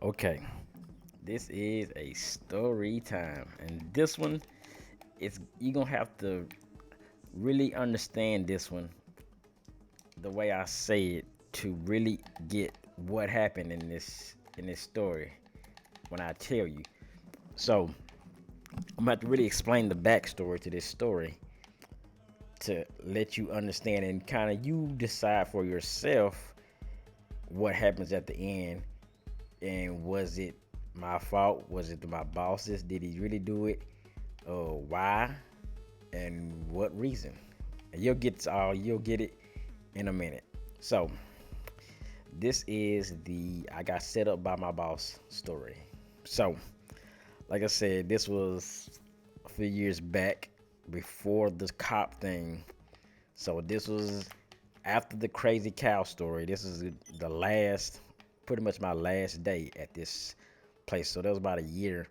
Okay, this is a story time, and this one is you're gonna have to really understand this one the way I say it to really get what happened in this story when I tell you. So I'm gonna have to really explain the backstory to this story to let you understand and kind of you decide for yourself what happens at the end. And was it my fault? Was it my boss's? Did he really do it? Why? And what reason? And you'll get it in a minute. So this is the I got set up by my boss story. So like I said, this was a few years back before the cop thing. So this was after the crazy cow story. This is the last, pretty much my last day at this place. So that was about a year,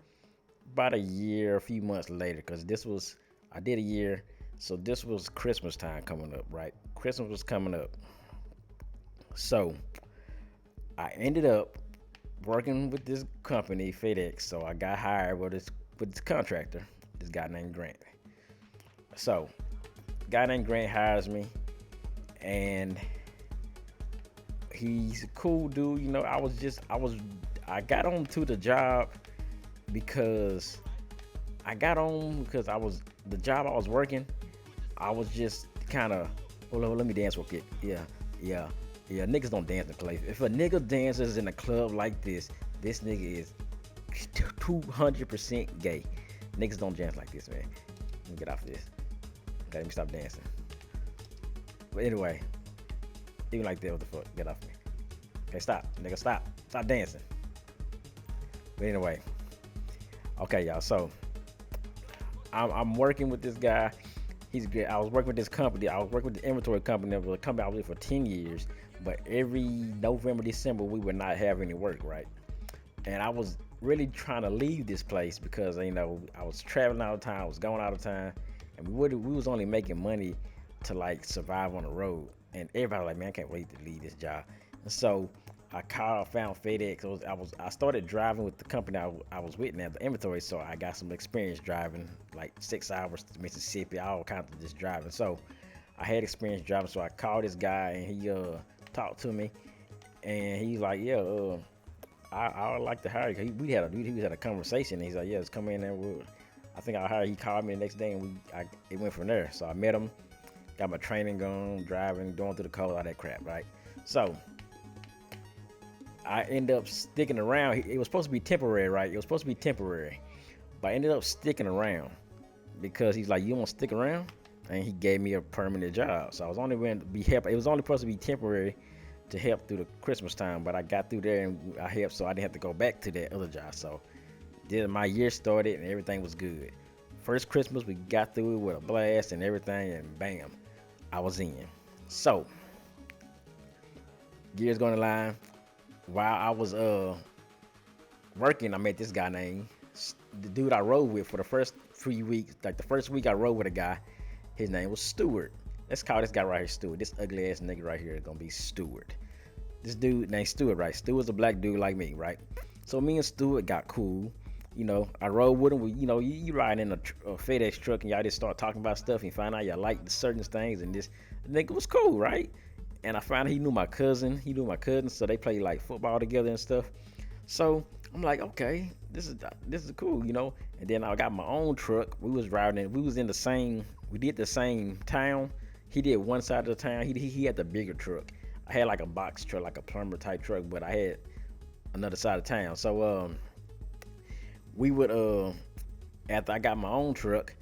a few months later, because I did a year. So this was Christmas time coming up, right? Christmas was coming up. So I ended up working with this company, FedEx. So I got hired with this contractor, this guy named Grant. So guy named Grant hires me, and he's a cool dude. I got on to the job because the job I was working. I was just kind of, hold on, let me dance real quick. Yeah. Niggas don't dance in the club. If a nigga dances in a club like this nigga is 200% gay. Niggas don't dance like this, man. Let me get off this. Okay, let me stop dancing. But anyway, even like that, what the fuck? Get off me. Okay, stop. Nigga, stop. Stop dancing. But anyway. Okay, y'all. So, I'm working with this guy. He's great. I was working with this company. I was working with the inventory company. The company I was with for 10 years. But every November, December, we would not have any work, right? And I was really trying to leave this place because, I was traveling all the time. I was going all the time. And we was only making money to, like, survive on the road. And everybody was like, man, I can't wait to leave this job. And so I found FedEx. I started driving with the company I was with now, the inventory. So I got some experience driving, like 6 hours to Mississippi, all kinds of just driving. So I had experience driving. So I called this guy, and he talked to me, and he's like, yeah, I would like to hire you. We had a conversation. And he's like, yeah, let's come in there. I think I'll hire you. He called me the next day, and it went from there. So I met him, got my training going, driving, going through the code, all that crap, right? So I ended up sticking around. It was supposed to be temporary, right? It was supposed to be temporary, but I ended up sticking around because he's like, "You want to stick around?" And he gave me a permanent job. So I was only going to be help. It was only supposed to be temporary to help through the Christmas time, but I got through there and I helped, so I didn't have to go back to that other job. So then my year started and everything was good. First Christmas we got through it with a blast and everything, and bam, I was in. So years going to line. While I was working, I met this guy named the dude I rode with for the first 3 weeks. Like the first week I rode with a guy, his name was Stewart. Let's call this guy right here Stewart. This ugly ass nigga right here is gonna be Stewart. This dude named Stewart, right? Stewart's a black dude like me, right? So me and Stewart got cool. I rode with him. You riding in a FedEx truck and y'all just start talking about stuff and find out y'all like certain things, and this nigga was cool, right? And I found out he knew my cousin, so they played like football together and stuff. So I'm like, okay, this is cool, And then I got my own truck. We was in the same, we did the same town. He did one side of the town. He had the bigger truck. I had like a box truck, like a plumber type truck, but I had another side of town. So we would after I got my own truck,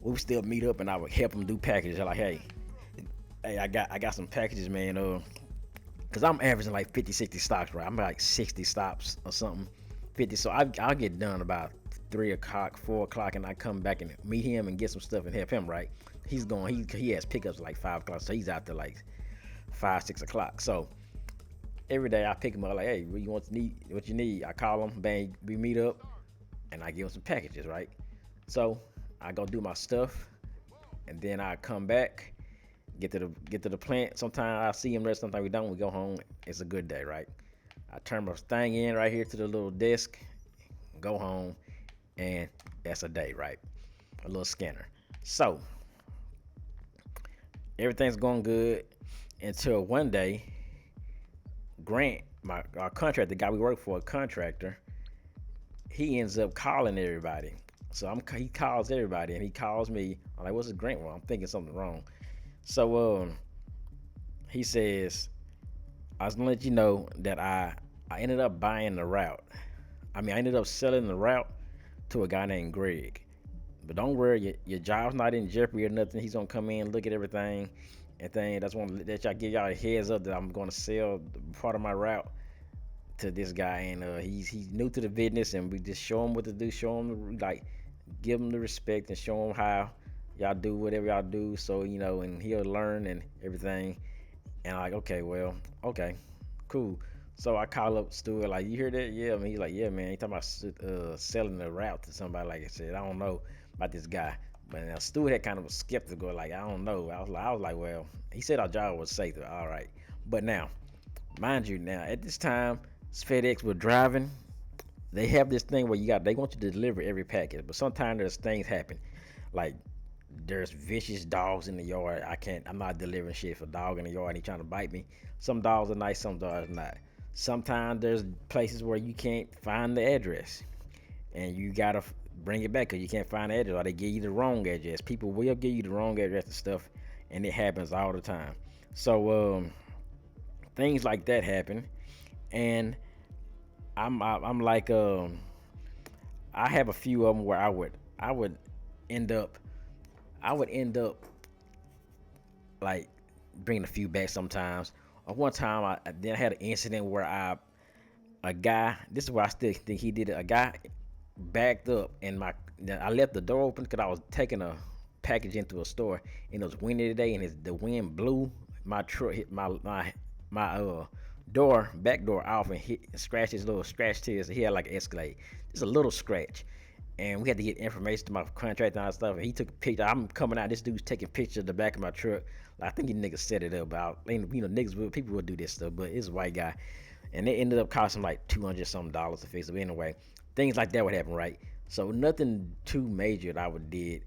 we would still meet up and I would help him do packages. I'm like, hey, I got some packages, man. Cause I'm averaging like 50, 60 stops, right? I'm like 60 stops or something, 50. So I'll get done about 3 o'clock, 4 o'clock, and I come back and meet him and get some stuff and help him, right? He has pickups like 5 o'clock, so he's out there like 5, 6 o'clock. So every day I pick him up like, hey, what you need? I call him, bang, we meet up, and I give him some packages, right? So I go do my stuff, and then I come back. Get to the plant. Sometimes I see him there, sometimes we don't. We go home. It's a good day, right? I turn my thing in right here to the little desk, go home, and that's a day, right? A little scanner. So everything's going good until one day, Grant, our contractor, the guy we work for, a contractor, he ends up calling everybody. So he calls everybody, and he calls me. I'm like, "What's the Grant wrong?" I'm thinking something wrong. So he says, "I was gonna let you know that I ended up buying the route. I mean, I ended up selling the route to a guy named Greg. But don't worry, your job's not in jeopardy or nothing. He's gonna come in, look at everything, and thing. That's one that y'all give y'all a heads up that I'm gonna sell part of my route to this guy, and he's new to the business, and we just show him what to do, show him like, give him the respect, and show him how y'all do whatever y'all do, so you know, and he'll learn and everything." And I'm like, okay, well, okay, cool. So I call up Stuart, like, "You hear that?" "Yeah." I mean, he's like, "Yeah, man." He talking about selling the route to somebody. Like I said, I don't know about this guy, but now Stuart had kind of a skeptical, like, I don't know. I was like, well, he said our job was safe. All right, but now, mind you, now at this time, FedEx was driving. They have this thing where they want you to deliver every package, but sometimes there's things happen, like there's vicious dogs in the yard. I'm not delivering shit for a dog in the yard and he trying to bite me. Some dogs are nice, some dogs are not. Sometimes there's places where you can't find the address and you gotta bring it back because you can't find the address, or they give you the wrong address. People will give you the wrong address and stuff, and it happens all the time. So things like that happen, and I'm like I have a few of them where I would end up like bringing a few back sometimes. Or one time I then had an incident where a guy, this is where I still think he did it. A guy backed up and I left the door open because I was taking a package into a store, and it was windy today, and the wind blew my truck, hit my back door off, and scratched his little scratch tears. He had like an Escalade, just a little scratch, and we had to get information to my contractor and all stuff. And he took a picture. I'm coming out. This dude's taking pictures of the back of my truck. Like, I think he niggas set it up. People would do this stuff, but it's a white guy, and it ended up costing like $200 something to fix it. But anyway, things like that would happen, right? So nothing too major that I did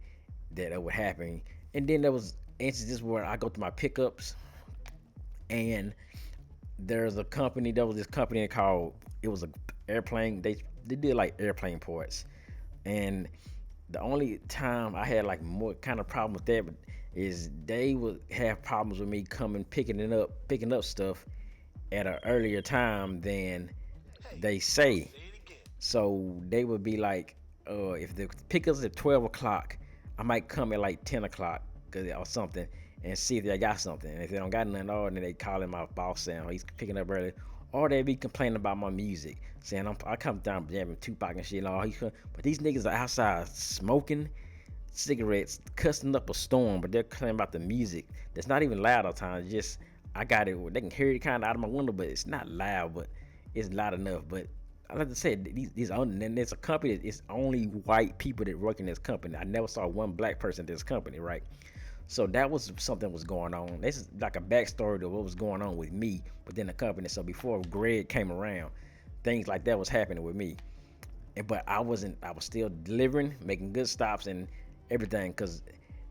that would happen. And then there was instances where I go to my pickups, and there's a company. There was this company called, it was a airplane. They did like airplane parts. And the only time I had like more kind of problem with that is they would have problems with me picking up stuff at an earlier time than they say. So they would be like, if the pickup's at 12 o'clock, I might come at like 10 o'clock or something and see if they got something. And if they don't got nothing, then they calling my boss saying, "Oh, he's picking up early." Or they be complaining about my music, saying I come down jamming Tupac and shit and all. But these niggas are outside smoking cigarettes, cussing up a storm, but they're complaining about the music that's not even loud all the time. It's just, I got it. They can hear it kind of out of my window, but it's not loud, but it's loud enough. But I like to say, and there's a company that it's only white people that work in this company. I never saw one black person in this company, right? So that was something was going on. This is like a backstory to what was going on with me within the company. So before Greg came around, things like that was happening with me. But I was still delivering, making good stops and everything. Cause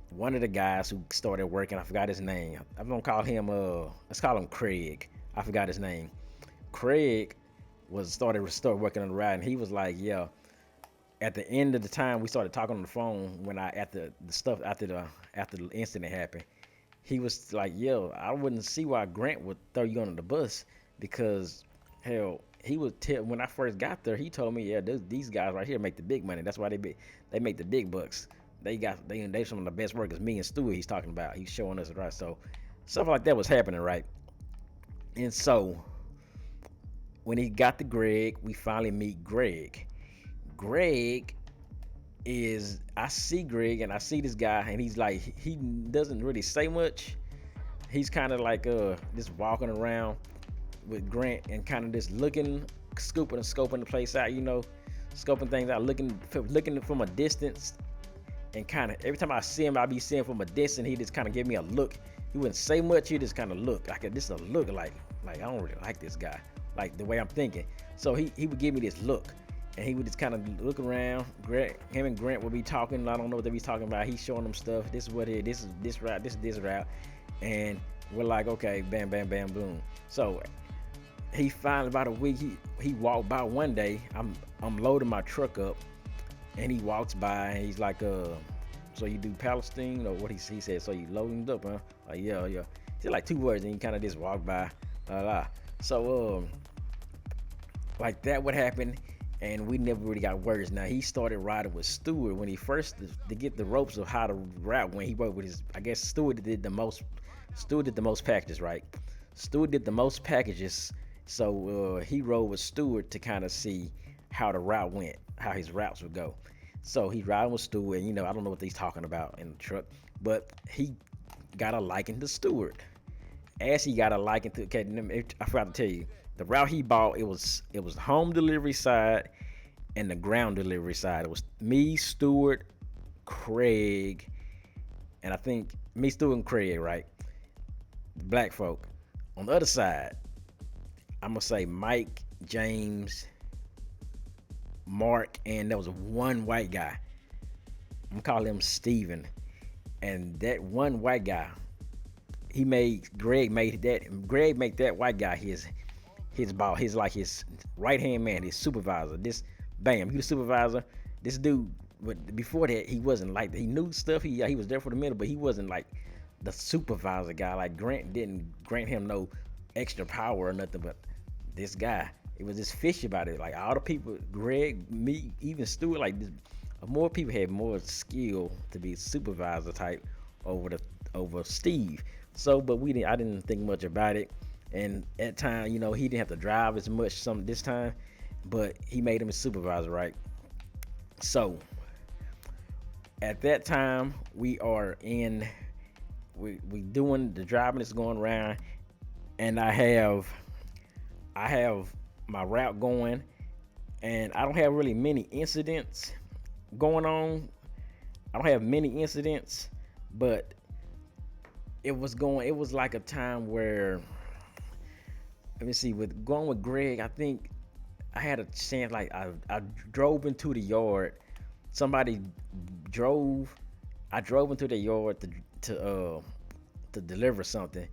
one of the guys who started working, I forgot his name. I'm gonna call him let's call him Craig. I forgot his name. Craig started working on the ride, and he was like, "Yeah." At the end of the time we started talking on the phone, when after the incident happened, he was like, "Yo, I wouldn't see why Grant would throw you under the bus, because hell, he would tell, when I first got there, he told me, yeah, these guys right here make the big money. That's why they make the big bucks. They some of the best workers." Me and Stewie, he's talking about. He's showing us, right? So stuff like that was happening, right? And so when he got to Greg, we finally meet Greg. I see Greg and I see this guy, and he's like, he doesn't really say much. He's kind of like just walking around with Grant and kind of just looking, scooping and scoping the place out, scoping things out, looking from a distance, and kind of every time I see him, I be seeing from a distance. He just kind of give me a look. He wouldn't say much. He just kind of look like this, a look like I don't really like this guy. like the way I'm thinking. So he would give me this look, and he would just kind of look around. Him and Grant would be talking. I don't know what they be talking about. He's showing them stuff. This is what it is. This is this route. This is this route, and we're like, okay, bam, bam, bam, boom. So he finally, about a week, he walked by one day. I'm loading my truck up, and he walks by, and he's like, so you do Palestine, or what he said? So you loading it up, huh? Like, yeah, yeah. He said like 2 words, and he kind of just walked by, So like that would happen, and we never really got words. Now he started riding with Stewart when he first to get the ropes of how to route. When he rode with his, I guess Stewart did the most. Stewart did the most packages, right? Stewart did the most packages, so he rode with Stewart to kind of see how the route went, how his routes would go. So he's riding with Stewart, and I don't know what he's talking about in the truck, but he got a liking to Stewart. As he got a liking to, okay, I forgot to tell you, the route he bought, it was home delivery side and the ground delivery side. It was me, Stewart, Craig, and I think me, Stewart, and Craig, right? Black folk. On the other side, I'm gonna say Mike, James, Mark, and there was one white guy. I'm gonna call him Steven. And that one white guy, Greg made that white guy his boss, his right hand man, his supervisor. This, bam, he the supervisor. This dude, but before that, he wasn't like that. He knew stuff. He was there for the minute, but he wasn't like the supervisor guy. Like Grant didn't grant him no extra power or nothing, but this guy, it was just fishy about it. Like all the people, Greg, me, even Stewart, like this, more people had more skill to be supervisor type over Steve. So, but I didn't think much about it. And at time, he didn't have to drive as much this time, but he made him a supervisor, right? So at that time, we doing the driving is going around, and I have my route going, and I don't have really many incidents going on. I don't have many incidents, but it was like a time where, let me see, with going with Greg, I think I had a chance, like I drove into the yard. I drove into the yard to deliver something,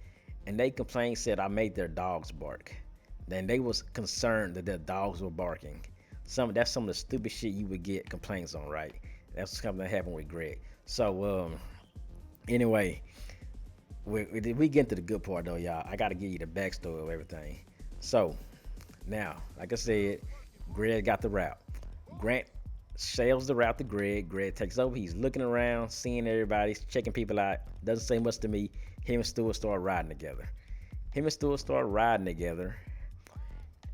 and they complained, said I made their dogs bark. Then they was concerned that their dogs were barking. That's some of the stupid shit you would get complaints on, right? That's something that happened with Greg. So anyway, we get into the good part though, y'all. I gotta give you the backstory of everything. So now, like I said, Greg got the route. Grant sells the route to Greg. Greg takes over. He's looking around, seeing everybody, checking people out. Doesn't say much to me. Him and Stewart start riding together.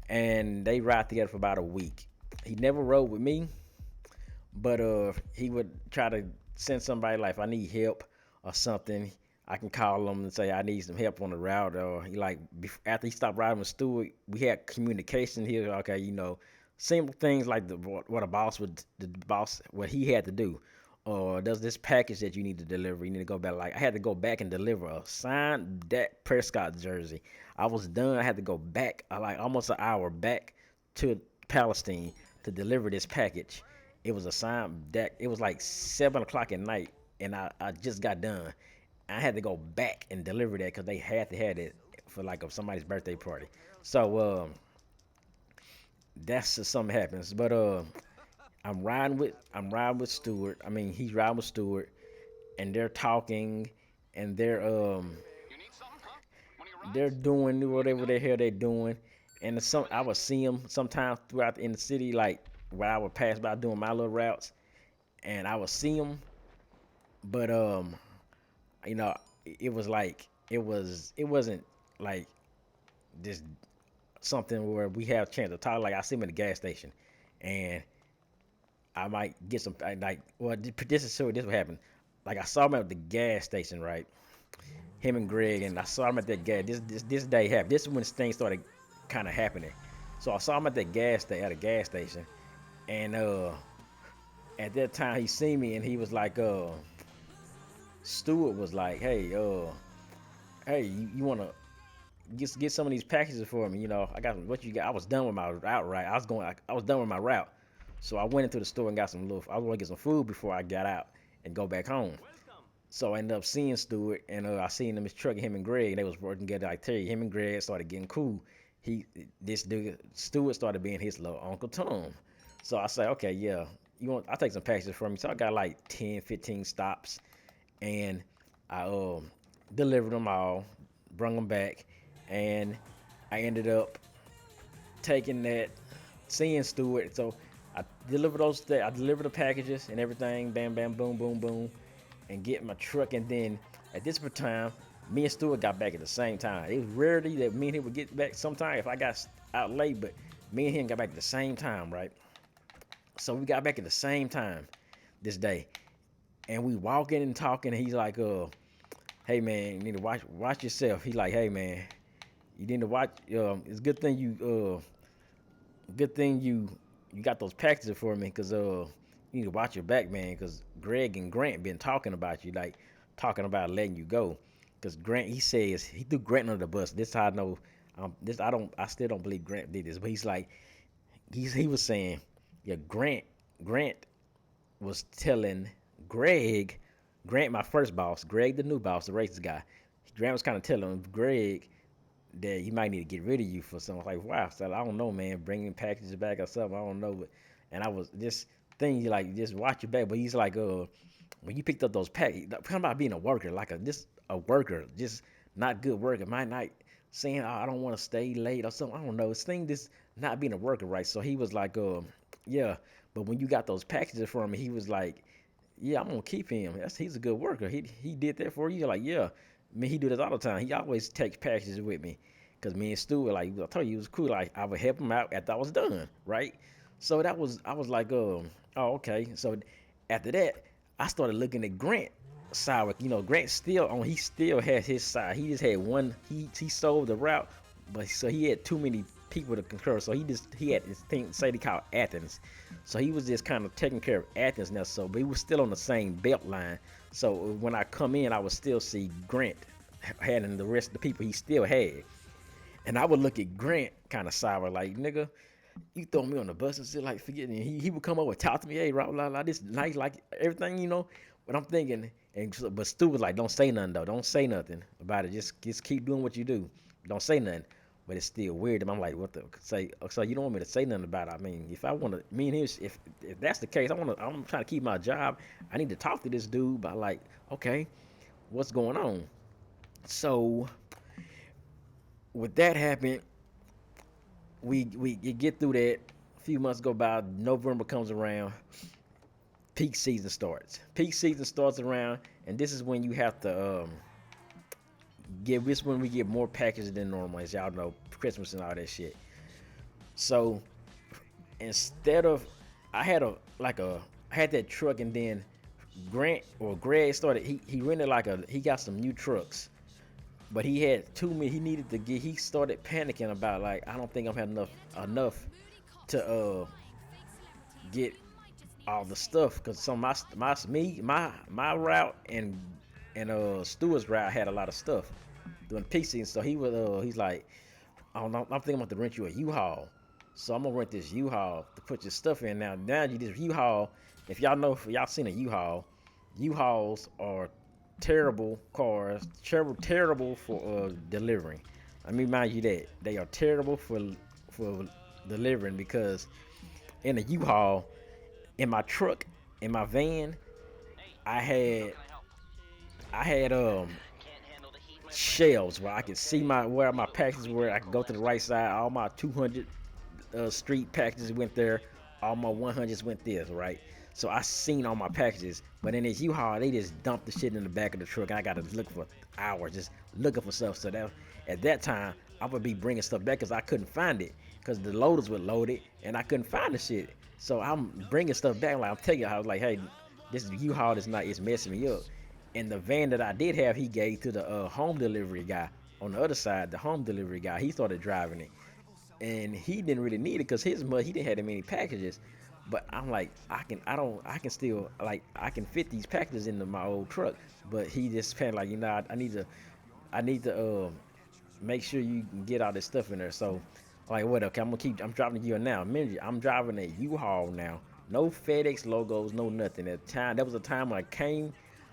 And they ride together for about a week. He never rode with me, but he would try to send somebody, like if I need help or something, I can call him and say I need some help on the route. Or after he stopped riding with Stewart, we had communication here. Okay, simple things like what he had to do, or does this package that you need to deliver, you need to go back. Like I had to go back and deliver a signed Dak Prescott jersey. I was done. I had to go back like almost an hour back to Palestine to deliver this package. It was a signed Dak. It was like 7 o'clock at night, and I just got done. I had to go back and deliver that because they had to have it for like somebody's birthday party. So that's just something happens. But I'm riding with Stewart. I mean, he's riding with Stewart, and they're talking, and they're doing whatever the hell they're doing. And I would see them sometimes throughout in the city, like where I would pass by doing my little routes, and I would see them. But it was like it wasn't like just something where we have a chance to talk. Like I see him at the gas station, and I might get some like. Well, this what happened. Like I saw him at the gas station, right? Him and Greg, and I saw him at that gas. This day happened. This is when things started kind of happening. So I saw him at the gas station, and at that time he seen me, and he was like, Stewart was like, hey, you wanna get some of these packages for me. You know, I got what you got. I was done with my route. Right, I was done with my route, so I went into the store and got some little. I was gonna get some food before I got out and go back home. So I ended up seeing Stewart, and I seen him, his truck, him and Greg. They was working together. Like Terry, him and Greg started getting cool. This dude, Stewart started being his little Uncle Tom. So I said, okay, yeah, you want? I take some packages from me. So I got like 10, 15 stops, and I delivered them all, brung them back, and I ended up taking that, seeing Stewart. So I delivered those. I delivered the packages and everything. Bam, bam, boom, boom, boom, and get my truck. And then at this time, me and Stewart got back at the same time. It was rarely that me and him would get back. Sometime if I got out late, but me and him got back at the same time, right? So we got back at the same time this day, and we walking and talking. And he's like, hey man, you need to watch yourself. He like, hey man, you need to watch. It's a good thing you got those packages for me, cause you need to watch your back, man, cause Greg and Grant been talking about you, like talking about letting you go. Cause Grant, he says he threw Grant under the bus. This how I know. I still don't believe Grant did this, but he's like, he was saying, yeah, Grant was telling Greg, Grant, my first boss, Greg, the new boss, the racist guy. Grant was kind of telling Greg that he might need to get rid of you for something. Like, wow, so I don't know, man, bringing packages back or something. I don't know, but and I was this thing, like, just watch your back. But he's like, when you picked up those packages, talking about being a worker, like a worker, just not good worker, might not saying, oh, I don't want to stay late or something. I don't know. This thing, this not being a worker, right? So he was like, yeah, but when you got those packages for him, he was like, yeah, I'm gonna keep him. He's a good worker. He did that for you. You're like, yeah. I mean, he do this all the time. He always takes packages with me, cause me and Stu, like I told you, it was cool. Like I would help him out after I was done, right? So I was like, oh, okay. So after that, I started looking at Grant side. You know, Grant still on. He still has his side. He just had one. He sold the route, but so he had too many people to concur. So he had this thing say they called Athens. So he was just kind of taking care of Athens now. So but he was still on the same belt line. So when I come in, I would still see Grant having the rest of the people he still had. And I would look at Grant kind of sour, like, nigga, you throw me on the bus and shit, like, forget me. He would come over and talk to me, hey, blah, this nice, like, everything, you know. But I'm thinking, but Stu was like, don't say nothing, though. Don't say nothing about it. Just keep doing what you do. Don't say nothing. But it's still weird. And I'm like, what the, say, so you don't want me to say nothing about it. I mean, if I want to, me and him, if that's the case, I'm trying to keep my job. I need to talk to this dude about, like, okay, what's going on? So with that happened, we get through that. A few months go by. November comes around. Peak season starts. Peak season starts around, and this is when you have to get. This is when we get more packages than normal, as y'all know, Christmas and all that shit. So instead of, I had that truck, and then Greg started. He rented he got some new trucks. But he had too many. He needed to get. He started panicking about, like, I don't think I'm having enough to get all the stuff, because some my route and Stewart's route had a lot of stuff during peak season. So he's like, I don't know, I'm thinking about to rent you a U-Haul. So I'm gonna rent this U-Haul to put your stuff in. Now you this U-Haul. If y'all seen a U-Haul, U-Hauls are terrible cars, terrible for delivering. Let me remind you that they are terrible for delivering, because in a U-Haul, in my truck, in my van, I had shelves where I could see where my packages were. I could go to the right side. All my 200 street packages went there. All my 100s went there, right? So I seen all my packages. But in this U-Haul, they just dumped the shit in the back of the truck. I got to look for hours just looking for stuff. So that at that time, I would be bringing stuff back because I couldn't find it, because the loaders were loaded and I couldn't find the shit. So I'm bringing stuff back. Like, I'm telling you, I was like, hey, this U-Haul is not, it's messing me up. And the van that I did have, he gave to the home delivery guy on the other side. The home delivery guy, he started driving it, and he didn't really need it because he didn't have that many packages. But I'm like, I can still, like, I can fit these packages into my old truck. But he just kind of like, I need to make sure you can get all this stuff in there. So, like, what? Okay, I'm driving to you now. Mindy, I'm driving a U-Haul now. No FedEx logos, no nothing. At the time, that was a time when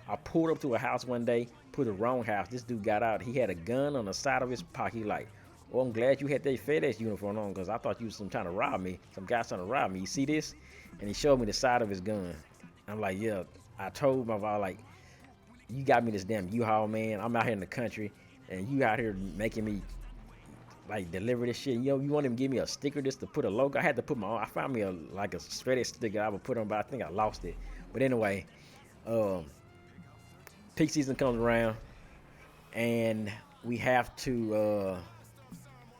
I pulled up to a house one day, put the wrong house. This dude got out. He had a gun on the side of his pocket. He like, oh, I'm glad you had that FedEx uniform on, because I thought you was trying to rob me. Some guy trying to rob me. You see this? And he showed me the side of his gun. I'm like, yeah. I told my father, like, you got me this damn U-Haul, man. I'm out here in the country, and you out here making me like deliver this shit. You know, you want him to give me a sticker just to put a logo. I had to put my own. I found me a FedEx sticker I would put on, but I think I lost it. But anyway, um, peak season comes around, and we have to.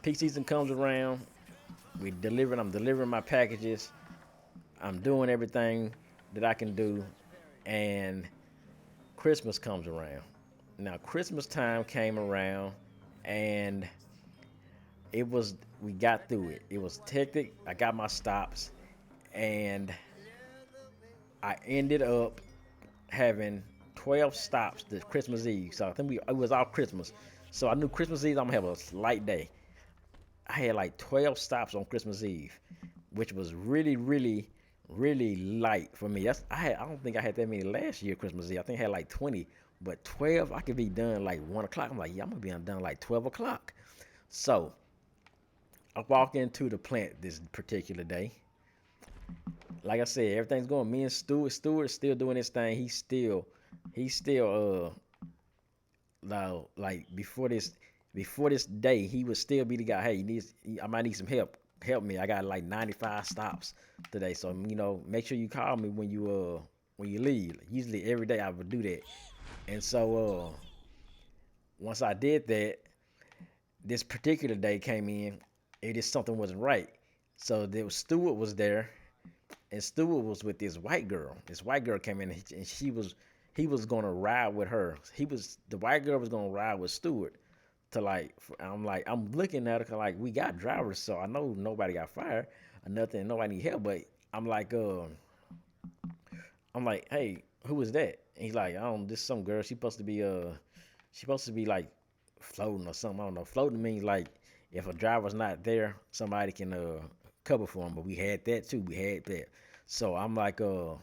Peak season comes around. I'm delivering my packages. I'm doing everything that I can do, and Christmas comes around. Now Christmas time came around, and it was we got through it. It was hectic. I got my stops, and I ended up having 12 stops this Christmas Eve. So I think it was all Christmas. So I knew Christmas Eve I'm gonna have a light day. I had like 12 stops on Christmas Eve, which was really, really, really light for me. I don't think I had that many last year Christmas Eve. I think I had like 20, but 12 I could be done like 1 o'clock. I'm like, yeah, I'm gonna be done like 12 o'clock. So I walk into the plant this particular day. Like I said, everything's going. Me and Stewart's still doing his thing. He's still like before this day, he would still be the guy. Hey, I might need some help. Help me. I got like 95 stops today. So make sure you call me when you leave. Usually every day I would do that. And so once I did that, this particular day came in, it just something wasn't right. So there was Stewart was there, and Stewart was with this white girl. This white girl came in, and he was gonna ride with her. The white girl was gonna ride with Stewart to I'm looking at her like we got drivers, so I know nobody got fired or nothing, nobody need help. But I'm like, hey, who is that? And he's like, I don't. This some girl. She supposed to be like floating or something. I don't know. Floating means like if a driver's not there, somebody can cover for him. But we had that too. We had that. So I'm like, well,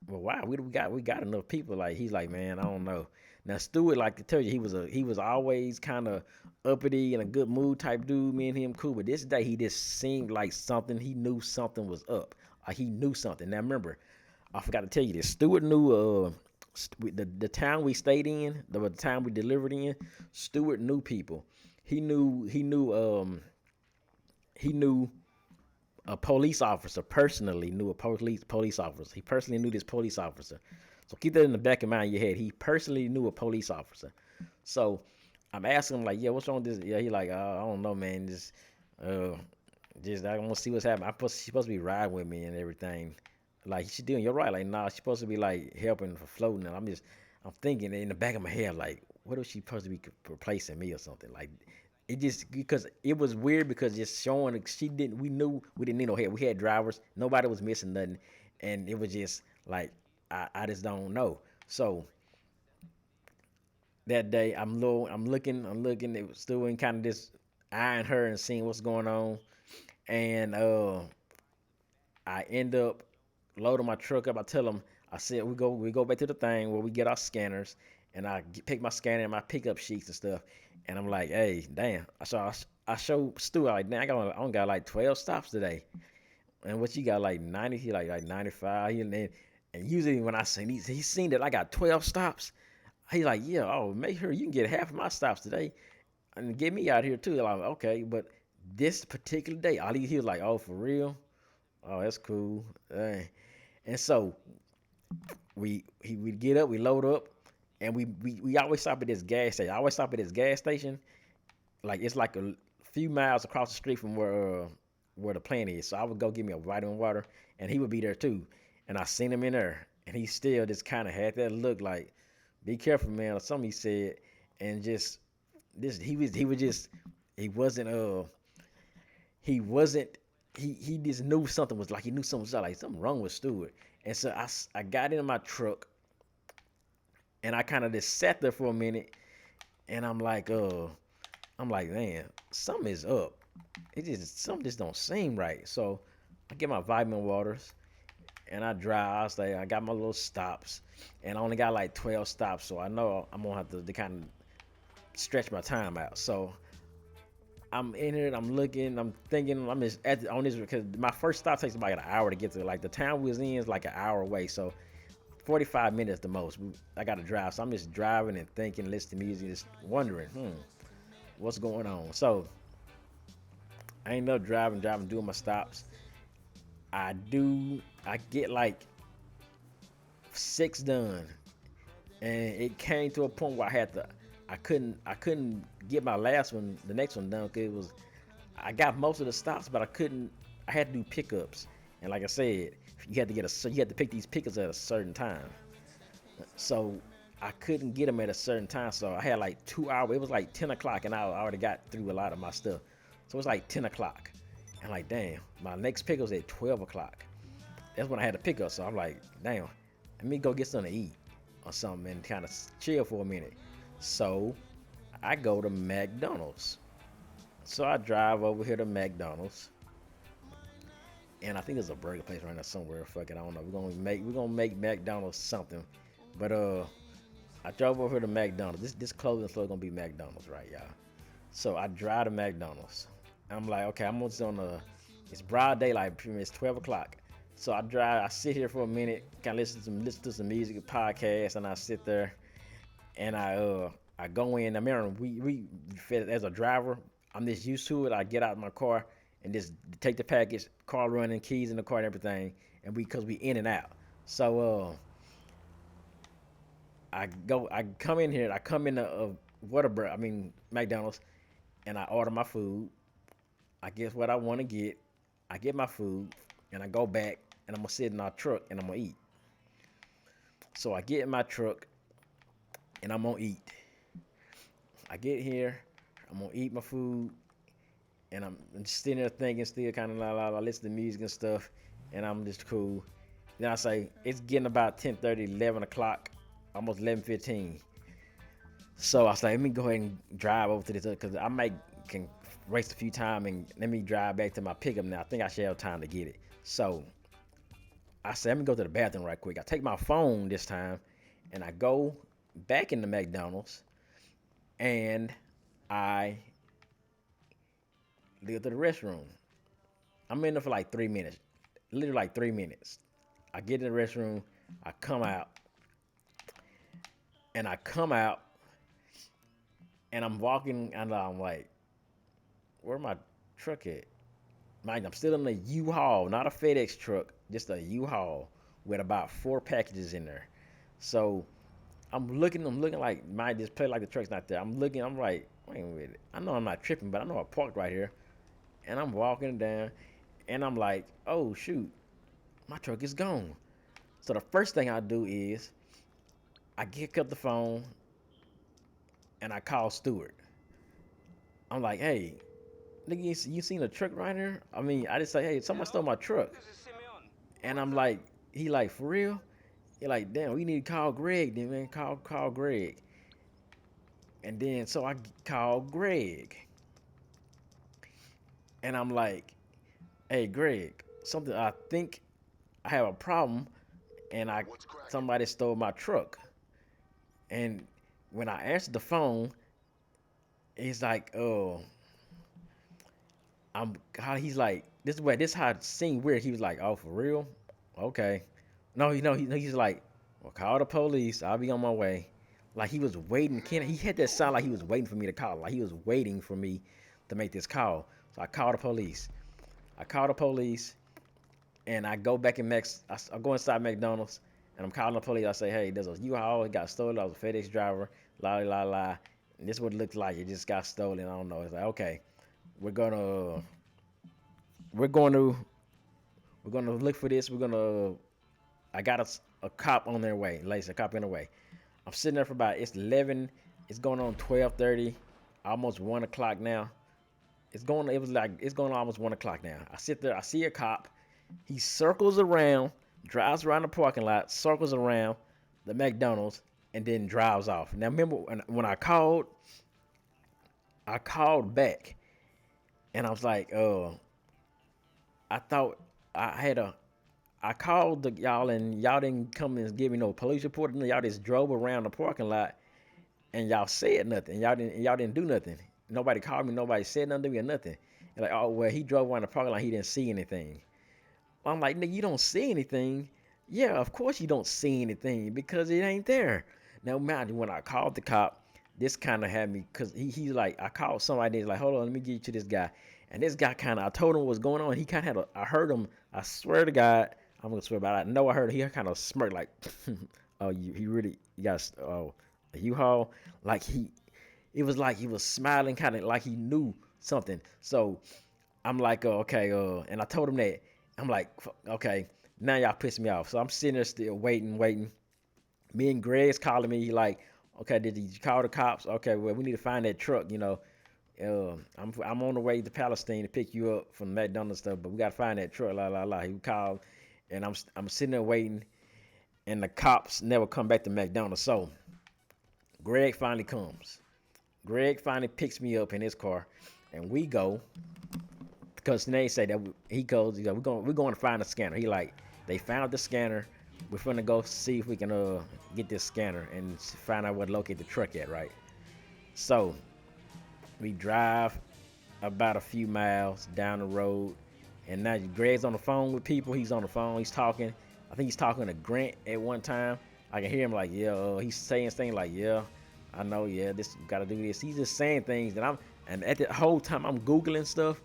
wow, we got enough people. Like he's like, man, I don't know. Now Stewart, like to tell you, he was always kind of uppity and a good mood type dude. Me and him cool, but this day he just seemed like something. He knew something was up. He knew something. Now remember, I forgot to tell you this. Stewart knew the town we stayed in, the town we delivered in. Stewart knew people. He knew a police officer personally knew a police officer. He personally knew this police officer. So keep that in the back of mind in your head. He personally knew a police officer. So I'm asking him like, yeah, what's wrong with this? Yeah, he like, I don't know, man. Just I want to see what's happening. She's supposed to be riding with me and everything. Like she's doing, you're right. Like, nah, she's supposed to be like helping for floating. And I'm thinking in the back of my head, like, what if she's supposed to be replacing me or something? Like, it just because it was weird because just showing we knew we didn't need no help. We had drivers, nobody was missing nothing, and it was just like I just don't know. So that day I'm looking. It was still in kind of this eyeing her and seeing what's going on, and I end up loading my truck up. I tell them, I said we go back to the thing where we get our scanners, and pick my scanner and my pickup sheets and stuff. And I'm like, hey, damn. I show Stu like, damn, I only got like 12 stops today. And what you got like 90? He like 95. And usually when I seen he's seen that I got 12 stops. He like, yeah, oh, make sure you can get half of my stops today, and get me out here too. I'm like, okay, but this particular day, he was like, oh, for real? Oh, that's cool. And so we get up, we load up, and we always stop at this gas station. I always stop at this gas station. Like it's like a few miles across the street from where the plant is. So I would go get me a vitamin water, and he would be there too. And I seen him in there, and he still just kind of had that look like, "Be careful, man," or something he said, and just this he wasn't he just knew something was like he knew something was like something wrong with Stewart. And so I got in my truck, and I kind of just sat there for a minute, and I'm like, I'm like, man, something is up. Something just don't seem right. So I get my vitamin waters and I drive. I was like, I got my little stops, and I only got like 12 stops, so I know I'm gonna have to kind of stretch my time out. So I'm in it. I'm looking. I'm thinking. I'm just on this because my first stop takes about an hour to get to. Like the town we was in is like an hour away, so 45 minutes the most. I got to drive, so I'm just driving and thinking, listening to music, just wondering, what's going on. So I end up driving, doing my stops. I get like 6 done, and it came to a point where I couldn't get my last one, the next one done, because I got most of the stops, but I had to do pickups, and like I said, you had to pick these pickups at a certain time, so I couldn't get them at a certain time, so I had like 2 hours. It was like 10 o'clock, and I already got through a lot of my stuff, so it was like 10 o'clock, and like, damn, my next pickup was at 12 o'clock. That's when I had to pick up, so I'm like, damn, let me go get something to eat or something and kind of chill for a minute. So I go to McDonald's. So I drive over here to McDonald's, and I think there's a burger place right now somewhere. Fuck it, I don't know. We're gonna make McDonald's something, but I drove over here to McDonald's. This clothing store gonna be McDonald's, right, y'all? So I drive to McDonald's. I'm like, okay, I'm just on the. It's broad daylight. It's 12 o'clock. So I drive. I sit here for a minute, kind of listen to some music, podcast, and I sit there, and I go in. I remember we as a driver, I'm just used to it. I get out of my car and just take the package, car running, keys in the car and everything, and because we in and out. So I come in here. I come in the Whataburger. I mean McDonald's, and I order my food. I guess what I want to get. I get my food, and I go back, and I'm gonna sit in our truck, and I'm gonna eat. So I get in my truck, and I'm gonna eat. I get here, I'm gonna eat my food, and I'm just sitting there thinking, still kind of la listen to music and stuff, and I'm just cool. Then I say it's getting about 10:30, 11 o'clock, almost 11:15. So I was like, let me go ahead and drive over to this because I might can waste a few time and let me drive back to my pickup now. I think I should have time to get it. So I said, let me go to the bathroom right quick. I take my phone this time and I go back into McDonald's and I go to the restroom. I'm in there for like 3 minutes, literally like 3 minutes. I get in the restroom, I come out, and I'm walking and I'm like, where my truck at? Mind, I'm still in a U-Haul, not a FedEx truck, just a U-Haul with about 4 packages in there. So I'm looking like, might just play like the truck's not there. I'm like, wait a minute. I know I'm not tripping, but I know I parked right here. And I'm walking down, and I'm like, oh shoot, my truck is gone. So the first thing I do is I pick up the phone and I call Stewart. I'm like, hey, nigga, you seen a truck right here? I mean, I just say, hey, someone stole my truck. And I'm like, he like, for real? He like, damn, we need to call Greg then, man. Call Greg. And then so I call Greg. And I'm like, hey Greg, I think I have a problem and somebody stole my truck. And when I answered the phone, he's like, oh, he's like, this how it seemed weird. He was like, oh, for real? Okay. No, he's like, well, call the police. I'll be on my way. Like he was waiting. He had that sound like he was waiting for me to call. Like he was waiting for me to make this call. So I called the police. And I go back in I go inside McDonald's, and I'm calling the police. I say, hey, there's a U-Haul. It got stolen. I was a FedEx driver. La la la. And this is what it looked like. It just got stolen. I don't know. It's like, okay, we're gonna look for this. I got a cop on their way. Lace, a cop on their way. I'm sitting there for it's 11. It's going on 12:30, almost 1 o'clock now. It's going on almost 1 o'clock now. I sit there. I see a cop. He circles around, drives around the parking lot, circles around the McDonald's, and then drives off. Now remember when I called, I called back and I was like, I thought I had a I called y'all and y'all didn't come and give me no police report. Y'all just drove around the parking lot and y'all said nothing. Y'all didn't do nothing. Nobody called me. Nobody said nothing to me or nothing. And like, oh well, he drove around the parking lot. He didn't see anything. I'm like, nigga, you don't see anything. Yeah, of course you don't see anything because it ain't there. Now, imagine when I called the cop, this kind of had me because he's like, I called somebody. He's like, hold on, let me get you to this guy. And this guy kind of, I told him what's going on. He kind of had I heard him. I swear to God, I'm gonna swear, but I know I heard he kind of smirked like, oh, he really, you got, oh, a U-Haul, like it was like he was smiling, kind of like he knew something. So I'm like, okay, and I told him that. I'm like, okay, now y'all piss me off. So I'm sitting there still waiting. Me and Greg's calling me like, okay, did you call the cops? Okay, well, we need to find that truck. I'm on the way to Palestine to pick you up from McDonald's stuff, but we gotta find that truck. La la la. He called, and I'm sitting there waiting, and the cops never come back to McDonald's. So Greg finally comes. Greg finally picks me up in his car, and we go because they say that he goes, we're going to find a scanner. He like, they found the scanner. We're finna go see if we can get this scanner and find out where to locate the truck at, right? So we drive about a few miles down the road, and now Greg's on the phone with people. He's on the phone. He's talking. I think he's talking to Grant at one time. I can hear him like, yeah. He's saying things like, yeah, I know, yeah. This gotta do this. He's just saying things that and at the whole time I'm googling stuff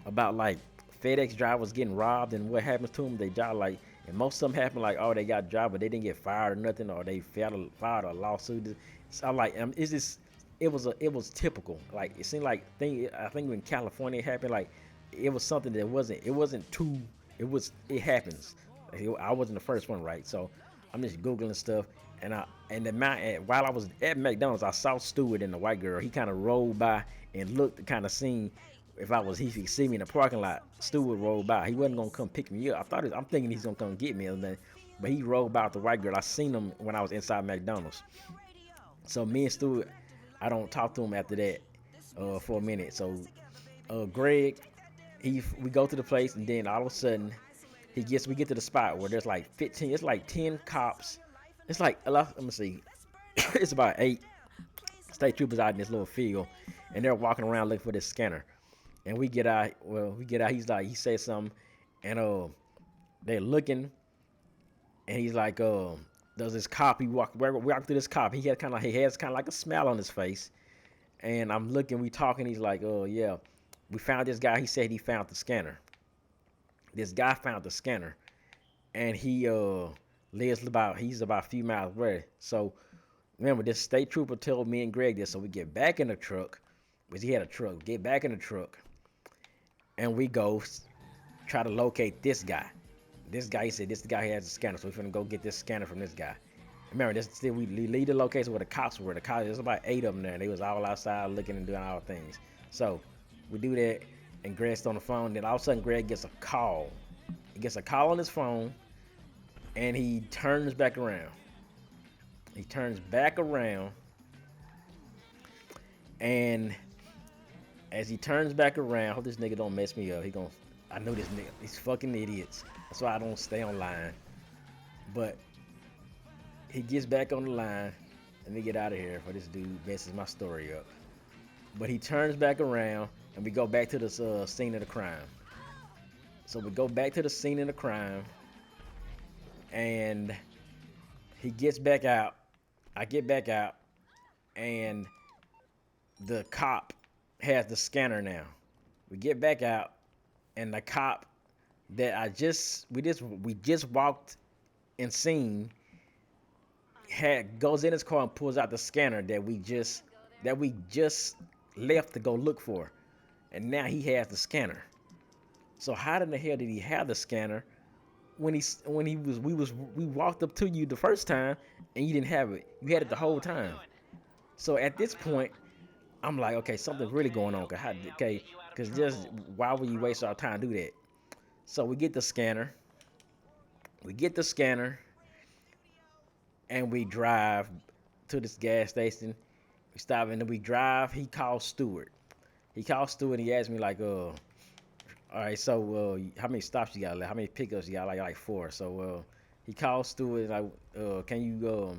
about like FedEx drivers getting robbed and what happens to them. They job like, and most of them happen like, oh, they got job, but they didn't get fired or nothing, or they filed a lawsuit. So I'm like, it's just, it was typical. Like it seemed like I think when California it happened, like it was something that wasn't too. It happens. I wasn't the first one, right? So I'm just googling stuff, and while I was at McDonald's, I saw Stewart and the white girl. He kind of rolled by and looked to kind of seen if he could see me in the parking lot. Stewart rolled by. He wasn't gonna come pick me up. I'm thinking he's gonna come get me, but he rolled by with the white girl. I seen him when I was inside McDonald's. So me and Stewart, I don't talk to him after that for a minute. So Greg, we go to the place, and then all of a sudden we get to the spot where there's like 15, it's like 10 cops. It's like, let me see, it's about 8 state troopers out in this little field, and they're walking around looking for this scanner. And we get out, he says something, and they're looking, and he's like, does this cop, we walk through this cop, he has kind of like a smile on his face, and I'm looking, we talking, he's like, oh yeah, we found this guy, he said he found the scanner. This guy found the scanner, and he's about a few miles away. So remember, this state trooper told me and Greg this, so we get back in the truck, because he had a truck, get back in the truck, and we go try to locate this guy. This guy, he said, this guy has a scanner, so we're finna go get this scanner from this guy. Remember, we leave the location where the cops were. There's about 8 of them there. They was all outside looking and doing all things. So we do that, and Greg's on the phone. Then all of a sudden, Greg gets a call. He gets a call on his phone, and he turns back around. And as he turns back around, I hope this nigga don't mess me up. I know this nigga. These fucking idiots. That's why I don't stay online. But he gets back on the line. Let me get out of here before this dude messes my story up. But he turns back around, and we go back to the scene of the crime. So we go back to the scene of the crime, and he gets back out. I get back out, and the cop has the scanner now. We get back out, and the cop that we just walked and seen goes in his car and pulls out the scanner that we just left to go look for, and now he has the scanner. So how in the hell did he have the scanner when we walked up to you the first time and you didn't have it? You had it the whole time. So at this point, I'm like, okay, something's really going on. Because just why would you waste our time to do that? So we get the scanner. And we drive to this gas station. We stop, and then we drive. He calls Stewart. He called Stu and he asked me like, all right, so how many stops you got left? How many pickups you got? Like 4. So he called Stu and like, can you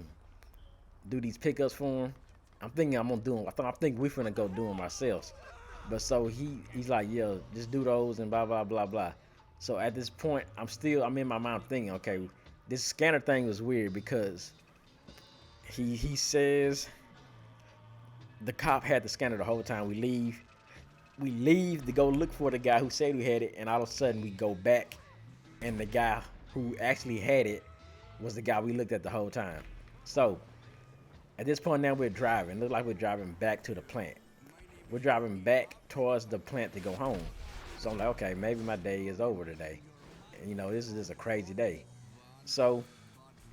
do these pickups for him? I'm thinking I'm gonna do them. I think we finna go do them ourselves. But so he's like, yeah, just do those and blah blah blah blah. So at this point, I'm in my mind thinking, okay, this scanner thing was weird because he says the cop had the scanner the whole time. We leave to go look for the guy who said he had it, and all of a sudden we go back, and the guy who actually had it was the guy we looked at the whole time. So at this point now we're driving. Looks like we're driving back to the plant. We're driving back towards the plant to go home. So I'm like, okay, maybe my day is over today. And, this is just a crazy day. So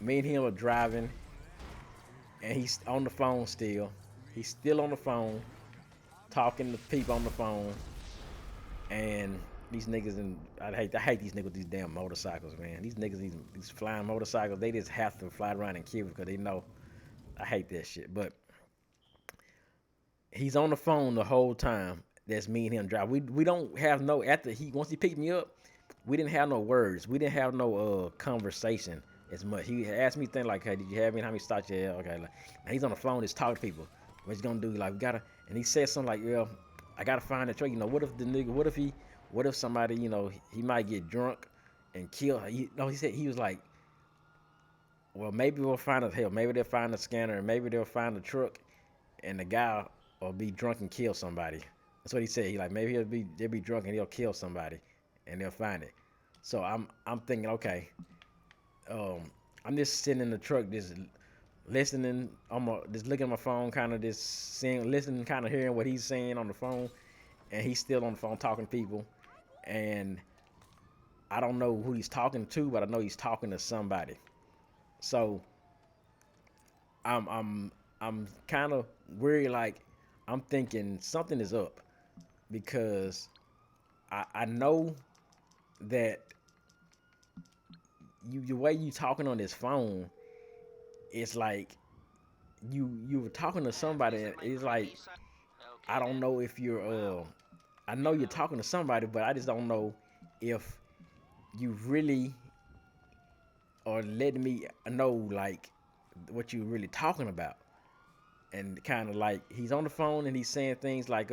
me and him are driving, and he's on the phone still. He's still on the phone, talking to people on the phone, and these niggas I hate these niggas with these damn motorcycles, man. These niggas, these flying motorcycles, they just have to fly around and kill because they know I hate that shit. But he's on the phone the whole time. That's me and him drive. We don't have no once he picked me up, we didn't have no words. We didn't have no conversation as much. He asked me things like, "Hey, did you have me? How many starts you have?" Okay, like, and he's on the phone just talking to people. What he's gonna do? Like, we gotta. And he said something like, "Well, I gotta find a truck. What if the nigga? What if somebody? He might get drunk and kill." He said he was like, "Well, maybe we'll find a hell. Maybe they'll find the scanner, and maybe they'll find the truck, and the guy will be drunk and kill somebody." That's what he said. He like maybe they'll be drunk and he'll kill somebody, and they'll find it. So I'm thinking, okay, I'm just sitting in the truck, just listening. Just looking at my phone, kind of just seeing, listening, kind of hearing what he's saying on the phone, and he's still on the phone talking to people, and I don't know who he's talking to, but I know he's talking to somebody. So I'm kind of worried, like I'm thinking something is up because I know that the way you talking on this phone, it's like you were talking to somebody. And it's like I don't know if you're I know you're talking to somebody, but I just don't know if you really are letting me know like what you really talking about. And kind of like he's on the phone and he's saying things like,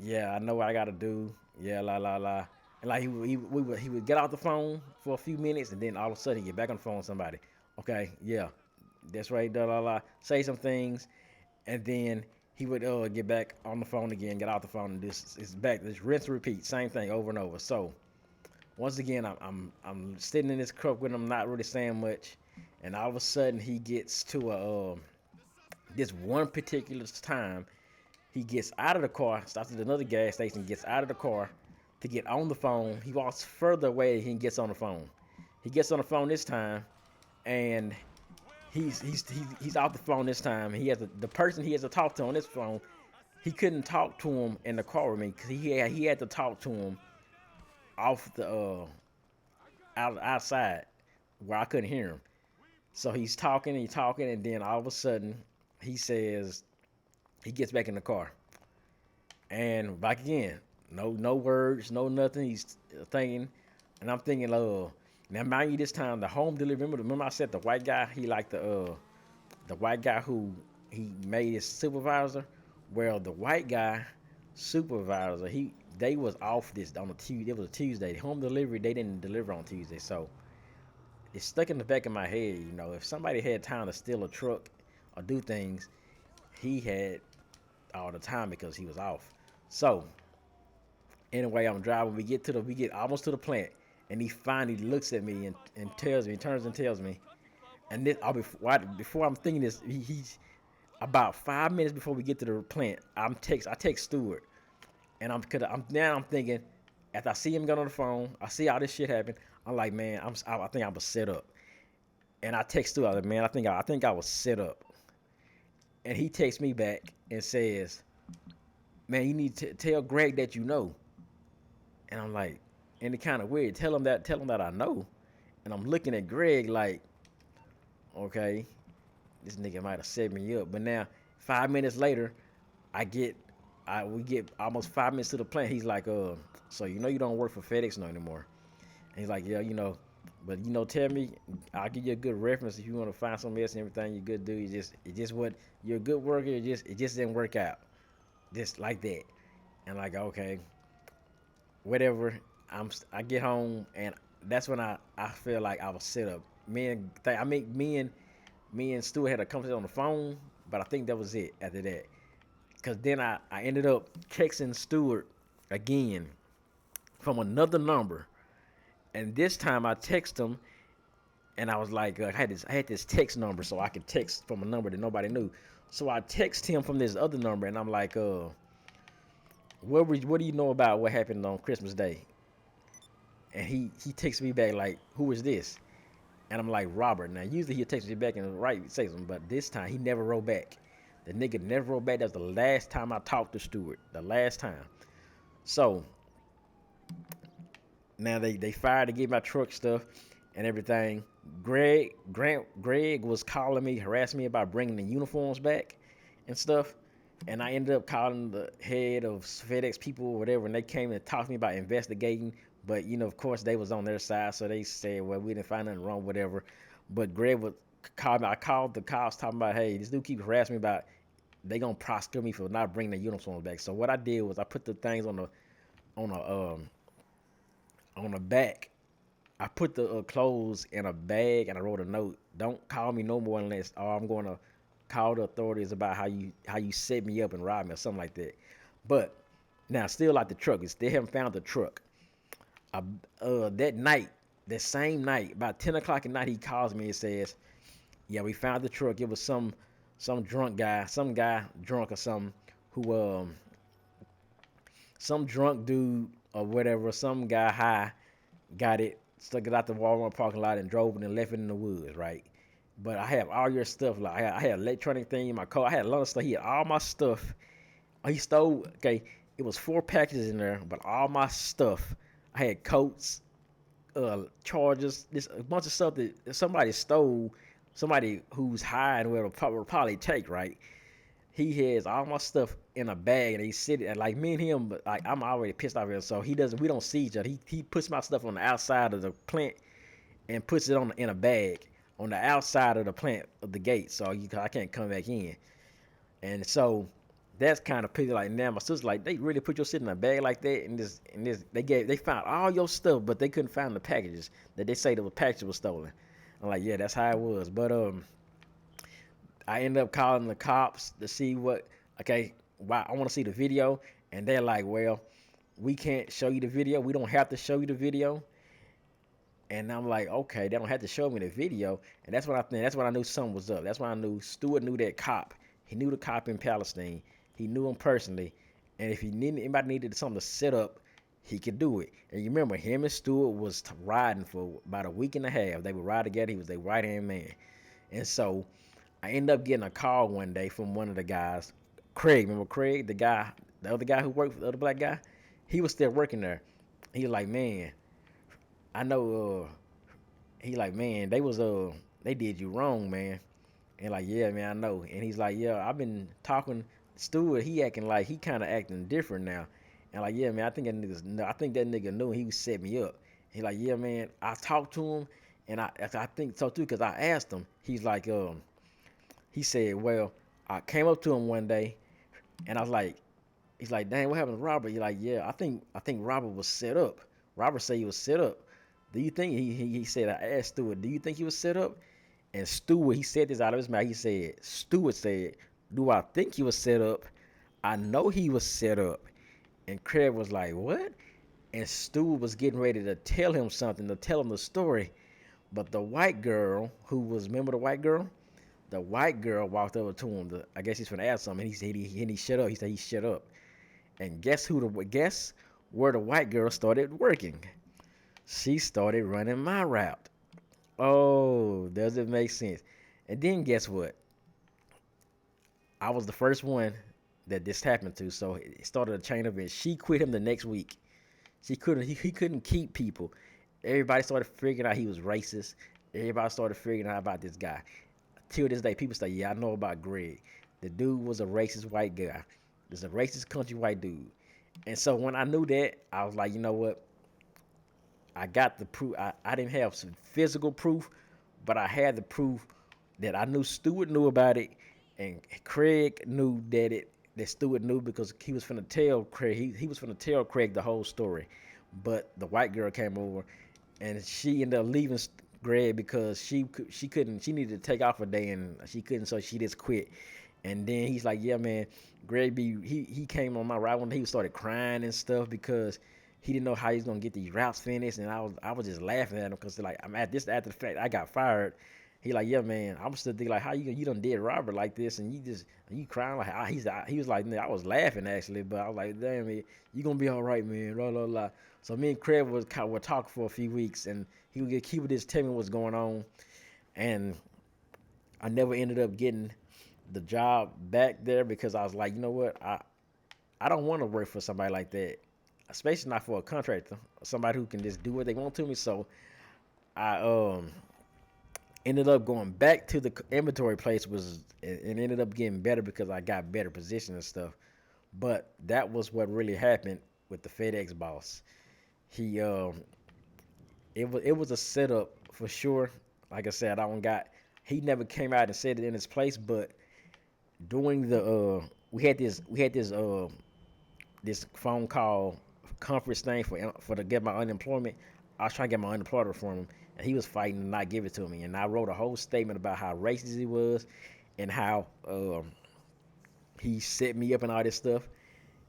yeah, I know what I gotta do. Yeah, la la la. And like he would get off the phone for a few minutes and then all of a sudden he get back on the phone with somebody. Okay, yeah, that's right. Da la la. Say some things, and then he would get back on the phone again, get off the phone, and this is back. This rinse and repeat, same thing over and over. So once again, I'm sitting in this truck with him, not really saying much, and all of a sudden he gets to this one particular time. He gets out of the car, stops at another gas station, gets out of the car to get on the phone. He walks further away and he gets on the phone. He gets on the phone this time, and he's off the phone this time. He has the person he has to talk to on this phone. He couldn't talk to him in the car with me because he had to talk to him off the outside where I couldn't hear him. So he's talking, and then all of a sudden he says he gets back in the car, and back again, no words, no nothing. He's thinking, and I'm thinking, now mind you, this time the home delivery. Remember I said the white guy, he like the white guy who he made his supervisor. Well, the white guy supervisor, they was off this on a Tuesday. It was a Tuesday. Home delivery, they didn't deliver on Tuesday, so it's stuck in the back of my head. If somebody had time to steal a truck or do things, he had all the time because he was off. So anyway, I'm driving. We get almost to the plant, and he finally looks at me and tells me, turns and tells me, and this before I'm thinking this, he's about 5 minutes before we get to the plant. I text Stewart, and I'm thinking, after I see him get on the phone, I see all this shit happen. I'm like, man, I think I was set up, and I text Stewart, I was like, man, I think I was set up, and he texts me back and says, man, you need to tell Greg that you know. And I'm like, and it kind of weird. Tell him that I know. And I'm looking at Greg like, okay, this nigga might have set me up. But now, 5 minutes later, I get we get almost 5 minutes to the plant. He's like, so you know you don't work for FedEx no anymore. And he's like, yeah, you know, but you know, tell me, I'll give you a good reference if you want to find something else and everything. You good dude. It just what you're a good worker. It just didn't work out, just like that. And like, okay, whatever. I get home and that's when I feel like I was set up. Me and Stu had a conversation on the phone, but I think that was it after that. Cause then I ended up texting Stewart again from another number, and this time I text him, and I was like, I had this text number, so I could text from a number that nobody knew. So I text him from this other number, and I'm like, what do you know about what happened on Christmas Day? And he texts me back like, who is this? And I'm like, Robert. Now usually he'll text me back and say something, but this time he never wrote back. The nigga never wrote back. That was the last time I talked to Stewart. The last time. So now they fired to get my truck stuff and everything. Greg was calling me, harassing me about bringing the uniforms back and stuff. And I ended up calling the head of FedEx people or whatever, and they came and talked to me about investigating. But you know, of course, they was on their side, so they said, "Well, we didn't find nothing wrong, whatever." But Greg would call me. I called the cops talking about, "Hey, this dude keeps harassing me about they gonna prosecute me for not bringing the uniforms back." So what I did was I put the things on the back. I put the clothes in a bag and I wrote a note. Don't call me no more unless, or I'm going to call the authorities about how you set me up and robbed me or something like that. But now still like the truck. They haven't found the truck. That night, that same night, about 10 o'clock at night, he calls me and says, "Yeah, we found the truck. It was some drunk guy, some guy drunk or something, who some drunk dude or whatever, some guy high, got it, stuck it out the Walmart parking lot and drove it and left it in the woods, right? But I have all your stuff. Like I had electronic thing in my car. I had a lot of stuff. He had all my stuff. He stole. Okay, it was 4 packages in there, but all my stuff. I had coats, chargers, this a bunch of stuff that somebody stole. Somebody who's high and will probably take, right? He has all my stuff in a bag and he sit it like me and him, but like I'm already pissed off here, so we don't see each other. He puts my stuff on the outside of the plant and puts it in a bag on the outside of the plant of the gate, so I can't come back in. And so that's kind of pretty. Like now my sister's like, they really put your shit in a bag like that, and this they found all your stuff, but they couldn't find the packages that they say the package was stolen. I'm like, yeah, that's how it was. But I ended up calling the cops to see what. Okay, why I want to see the video, and they're like, well, we can't show you the video. We don't have to show you the video. And I'm like, okay, they don't have to show me the video. And that's what I knew something was up. That's when I knew Stewart knew that cop. He knew the cop in Palestine. He knew him personally. And if anybody needed something to set up, he could do it. And you remember, him and Stewart was riding for about a week and a half. They would ride together. He was their right-hand man. And so I ended up getting a call one day from one of the guys, Craig. Remember Craig, the other guy who worked for the other black guy? He was still working there. He was like, man, I know, he like, man, they did you wrong, man. And like, yeah, man, I know. And he's like, yeah, I've been talking, Stewart, he acting like, he kind of acting different now. And like, yeah, man, I think that nigga knew he was set me up. He like, yeah, man, I talked to him, and I think so too, because I asked him. He's like, he said, well, I came up to him one day, and I was like, he's like, dang, what happened to Robert? He's like, yeah, I think Robert was set up. Robert said he was set up. Do you think, he said, I asked Stewart, do you think he was set up? And Stewart, he said this out of his mouth. He said, Stewart said, do I think he was set up? I know he was set up. And Craig was like, what? And Stewart was getting ready to tell him something, to tell him the story. But the white girl, remember the white girl? The white girl walked over to him. I guess he's going to ask something. And he shut up. He said he shut up. And guess where the white girl started working? She started running my route. Oh, does it make sense? And then guess what? I was the first one that this happened to, so it started a chain of events. She quit him the next week. He couldn't keep people. Everybody started figuring out he was racist. Everybody started figuring out about this guy. Till this day, people say, yeah, I know about Greg. The dude was a racist white guy. This is a racist country white dude. And so when I knew that, I was like, you know what? I got the proof. I didn't have some physical proof, but I had the proof that I knew Stewart knew about it, and Craig knew that Stewart knew because he was finna tell Craig. He was finna tell Craig the whole story, but the white girl came over, and she ended up leaving Greg because she couldn't, she needed to take off a day and she couldn't, so she just quit. And then he's like, yeah, man, Greg he came on my ride one day. He started crying and stuff because he didn't know how he's gonna get these routes finished, and I was just laughing at him because like I'm at this after the fact I got fired. He like, yeah, man, I'm still thinking like, how you done did Robert like this, and you crying like, he was like, I was laughing actually, but I was like, damn it, you gonna be all right, man, blah blah blah. So me and Craig were talking for a few weeks, and he would just tell me what's going on, and I never ended up getting the job back there because I was like, you know what, I don't want to work for somebody like that, especially not for a contractor, somebody who can just do what they want to me. So I ended up going back to the inventory place was and ended up getting better because I got better position and stuff. But that was what really happened with the FedEx boss. He it was a setup for sure. Like I said, I don't got he never came out and said it in his place, but during the we had this phone call conference thing for to get my unemployment. I was trying to get my unemployment from him, and he was fighting to not give it to me. And I wrote a whole statement about how racist he was, and how he set me up and all this stuff.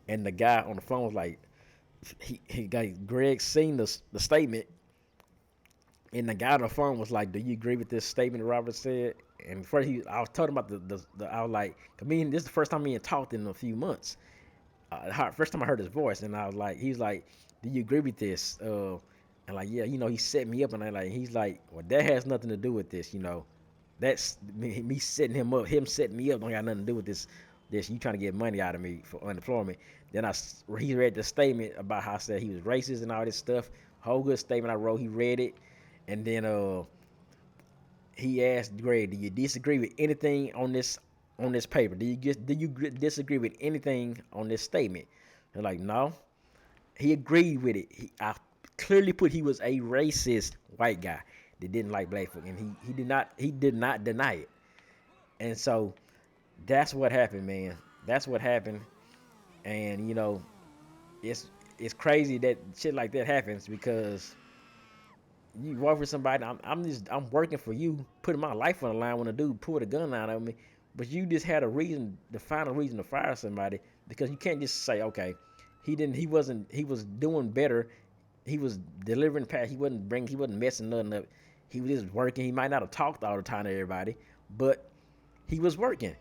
And the guy on the phone was like, he got Greg seen the statement, and the guy on the phone was like, "Do you agree with this statement Robert said?" And first I was talking about I was like, I mean, this is the first time me and talked in a few months. First time I heard his voice, and I was like, he's like, "Do you agree with this?" And like, yeah, he set me up, and he's like, "Well, that has nothing to do with this, That's me setting him up. Him setting me up don't got nothing to do with this. This you trying to get money out of me for unemployment." Then he read the statement about how I said he was racist and all this stuff. Whole good statement I wrote. He read it, and then he asked Greg, "Do you disagree with anything on this paper? Do you disagree with anything on this statement?" They're like, "No." He agreed with it. I clearly put he was a racist white guy that didn't like black folk, and he did not deny it. And so that's what happened, man. That's what happened, and it's it's crazy that shit like that happens because you work for somebody. I'm working for you, putting my life on the line when a dude pulled a gun out of me. But you just had a reason to find a reason to fire somebody because you can't just say, okay, he was doing better. He was delivering past. He wasn't messing nothing up. He was just working. He might not have talked all the time to everybody, but he was working,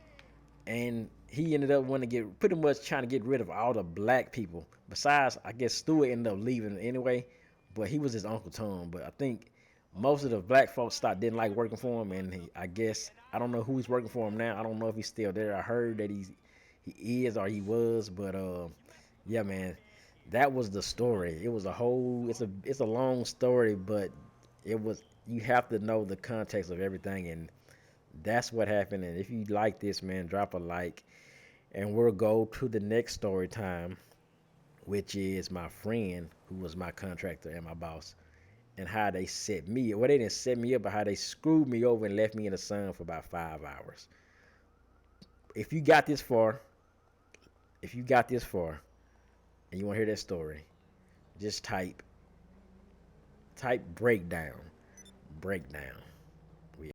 and he ended up wanting to get pretty much trying to get rid of all the black people. Besides, I guess Stewart ended up leaving anyway, but he was his Uncle Tom. But I think most of the black folks didn't like working for him, and I guess I don't know who he's working for him now. I don't know if he's still there. I heard that he is or he was, but yeah, man, that was the story. It was a whole. It's a long story, but you have to know the context of everything, and that's what happened. And if you like this, man, drop a like, and we'll go to the next story time, which is my friend who was my contractor and my boss, and how they set me up. Well, they didn't set me up, but how they screwed me over and left me in the sun for about 5 hours. If you got this far, if you got this far, and you want to hear that story, just type breakdown, breakdown.